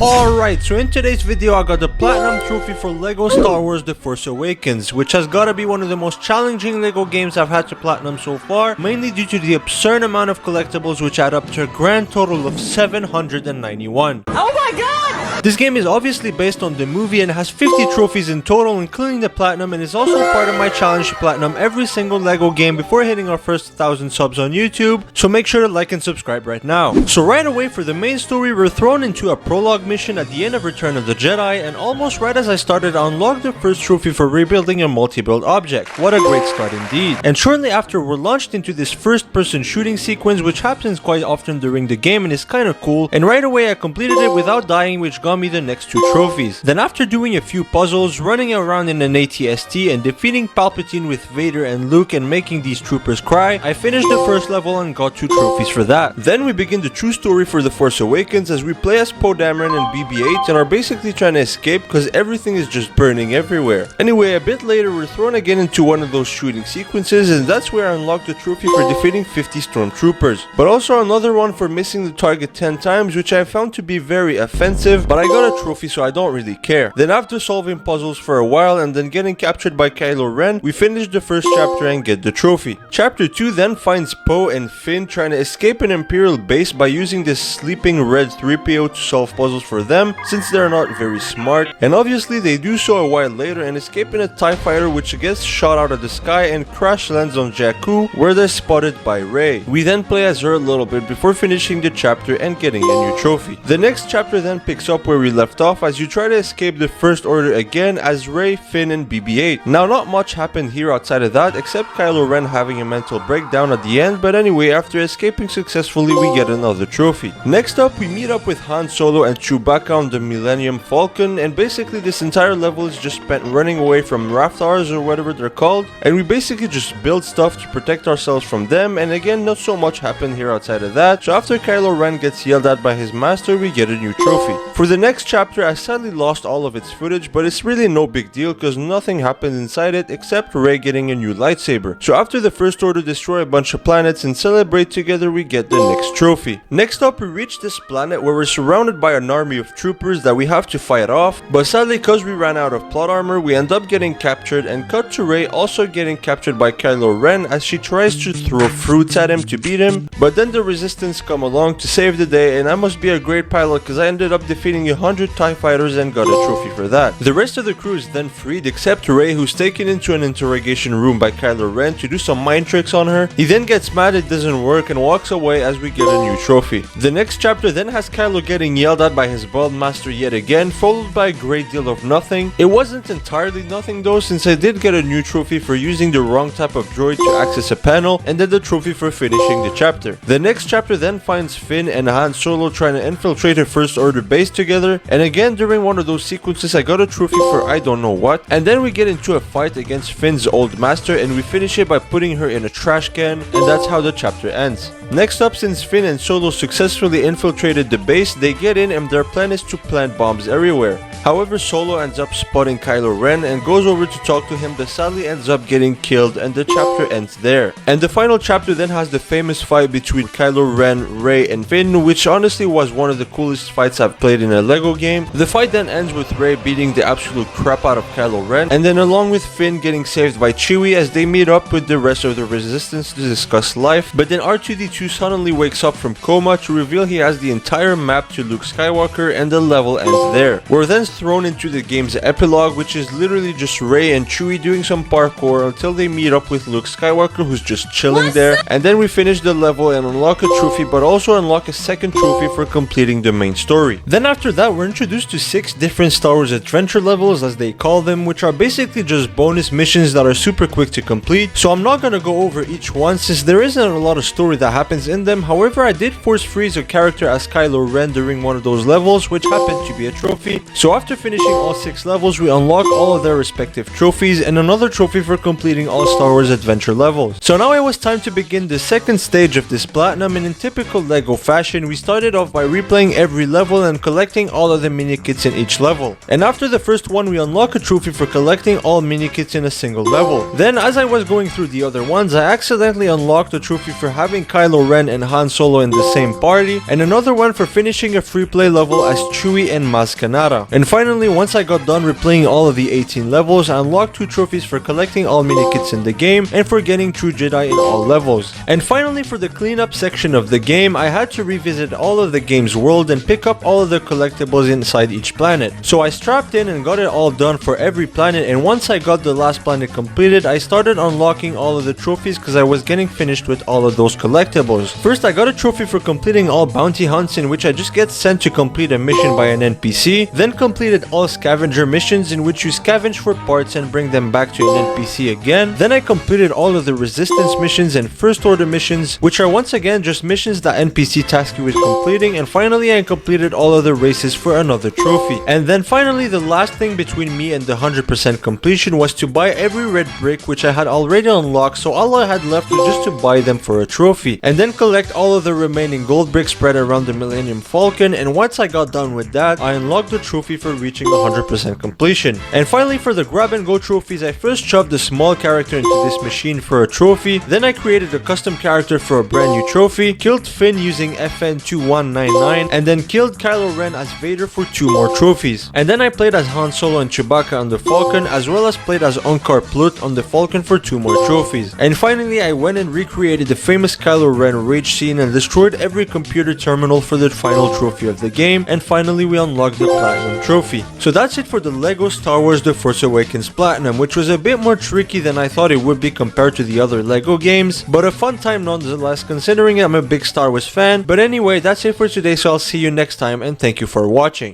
Alright, so in today's video I got the Platinum Trophy for LEGO Star Wars The Force Awakens, which has gotta be one of the most challenging LEGO games I've had to Platinum so far, mainly due to the absurd amount of collectibles which add up to a grand total of 791. Oh my god! This game is obviously based on the movie and has 50 trophies in total, including the Platinum, and is also part of my challenge to Platinum every single LEGO game before hitting our first 1,000 subs on YouTube, so make sure to like and subscribe right now. So right away for the main story, we're thrown into a prologue mission at the end of Return of the Jedi, and almost right as I started, I unlocked the first trophy for rebuilding a multi-build object. What a great start indeed. And shortly after, we're launched into this first-person shooting sequence, which happens quite often during the game and is kinda cool, and right away I completed it without dying, which got me the next 2 trophies. Then after doing a few puzzles, running around in an ATST and defeating Palpatine with Vader and Luke and making these troopers cry, I finished the first level and got 2 trophies for that. Then we begin the true story for The Force Awakens as we play as Poe Dameron and BB-8 and are basically trying to escape because everything is just burning everywhere. Anyway, a bit later we're thrown again into one of those shooting sequences, and that's where I unlocked the trophy for defeating 50 stormtroopers, but also another one for missing the target 10 times, which I found to be very offensive, but I got a trophy so I don't really care. Then after solving puzzles for a while and then getting captured by Kylo Ren, we finish the first chapter and get the trophy. Chapter 2 then finds Poe and Finn trying to escape an Imperial base by using this sleeping red 3PO to solve puzzles for them, since they're not very smart, and obviously they do so a while later and escape in a TIE fighter which gets shot out of the sky and crash lands on Jakku, where they're spotted by Rey. We then play as her a little bit before finishing the chapter and getting a new trophy. The next chapter then picks up where we left off as you try to escape the First Order again as Rey, Finn and BB-8. Now not much happened here outside of that except Kylo Ren having a mental breakdown at the end, but anyway, after escaping successfully we get another trophy. Next up we meet up with Han Solo and Chewbacca on the Millennium Falcon, and basically this entire level is just spent running away from Raftars or whatever they're called, and we basically just build stuff to protect ourselves from them, and again not so much happened here outside of that, so after Kylo Ren gets yelled at by his master we get a new trophy. For the next chapter I sadly lost all of its footage, but it's really no big deal because nothing happens inside it except Rey getting a new lightsaber. So after the First Order destroy a bunch of planets and celebrate together we get the next trophy. Next up we reach this planet where we're surrounded by an army of troopers that we have to fight off, but sadly because we ran out of plot armor we end up getting captured, and cut to Rey also getting captured by Kylo Ren as she tries to throw fruits at him to beat him, but then the Resistance come along to save the day, and I must be a great pilot because I ended up defeating 100 TIE fighters and got a trophy for that. The rest of the crew is then freed except Rey, who's taken into an interrogation room by Kylo Ren to do some mind tricks on her. He then gets mad it doesn't work and walks away as we get a new trophy. The next chapter then has Kylo getting yelled at by his bald master yet again, followed by a great deal of nothing. It wasn't entirely nothing though, since I did get a new trophy for using the wrong type of droid to access a panel, and then the trophy for finishing the chapter. The next chapter then finds Finn and Han Solo trying to infiltrate a First Order base together, and again during one of those sequences I got a trophy for I don't know what, and then we get into a fight against Finn's old master and we finish it by putting her in a trash can, and that's how the chapter ends. Next up, since Finn and Solo successfully infiltrated the base, they get in and their plan is to plant bombs everywhere. However, Solo ends up spotting Kylo Ren and goes over to talk to him, but sadly ends up getting killed, and the chapter ends there. And the final chapter then has the famous fight between Kylo Ren, Rey and Finn, which honestly was one of the coolest fights I've played in a LEGO game. The fight then ends with Rey beating the absolute crap out of Kylo Ren, and then along with Finn getting saved by Chewie as they meet up with the rest of the Resistance to discuss life, but then R2-D2 suddenly wakes up from coma to reveal he has the entire map to Luke Skywalker, and the level ends there. We're then thrown into the game's epilogue, which is literally just Rey and Chewie doing some parkour until they meet up with Luke Skywalker, who's just chilling there, and then we finish the level and unlock a trophy, but also unlock a second trophy for completing the main story. Then after that we're introduced to 6 different Star Wars adventure levels as they call them, which are basically just bonus missions that are super quick to complete, so I'm not gonna go over each one since there isn't a lot of story that happens in them. However, I did force freeze a character as Kylo Ren during one of those levels, which happened to be a trophy. So after after finishing all 6 levels, we unlock all of their respective trophies and another trophy for completing all Star Wars Adventure levels. So now it was time to begin the second stage of this platinum, and in typical LEGO fashion, we started off by replaying every level and collecting all of the mini kits in each level. And after the first one, we unlock a trophy for collecting all mini kits in a single level. Then as I was going through the other ones, I accidentally unlocked a trophy for having Kylo Ren and Han Solo in the same party, and another one for finishing a free play level as Chewie and Maz Kanata. And finally, once I got done replaying all of the 18 levels, I unlocked 2 trophies for collecting all mini kits in the game and for getting True Jedi in all levels. And finally, for the cleanup section of the game, I had to revisit all of the game's world and pick up all of the collectibles inside each planet. So I strapped in and got it all done for every planet, and once I got the last planet completed, I started unlocking all of the trophies because I was getting finished with all of those collectibles. First, I got a trophy for completing all bounty hunts, in which I just get sent to complete a mission by an NPC, then completed all scavenger missions in which you scavenge for parts and bring them back to an NPC again. Then I completed all of the resistance missions and first order missions, which are once again just missions that NPC task you with completing, and finally I completed all of the races for another trophy. And then finally, the last thing between me and the 100% completion was to buy every red brick, which I had already unlocked, so all I had left was just to buy them for a trophy, and then collect all of the remaining gold bricks spread around the Millennium Falcon. And once I got done with that, I unlocked the trophy for reaching 100% completion. And finally, for the grab and go trophies, I first shoved a small character into this machine for a trophy, then I created a custom character for a brand new trophy, killed Finn using FN2199, and then killed Kylo Ren as Vader for 2 more trophies. And then I played as Han Solo and Chewbacca on the Falcon, as well as played as Unkar Plutt on the Falcon for 2 more trophies. And finally, I went and recreated the famous Kylo Ren rage scene and destroyed every computer terminal for the final trophy of the game, and finally we unlocked the Platinum trophy. So that's it for the LEGO Star Wars The Force Awakens Platinum, which was a bit more tricky than I thought it would be compared to the other LEGO games, but a fun time nonetheless considering I'm a big Star Wars fan. But anyway, that's it for today, so I'll see you next time, and thank you for watching.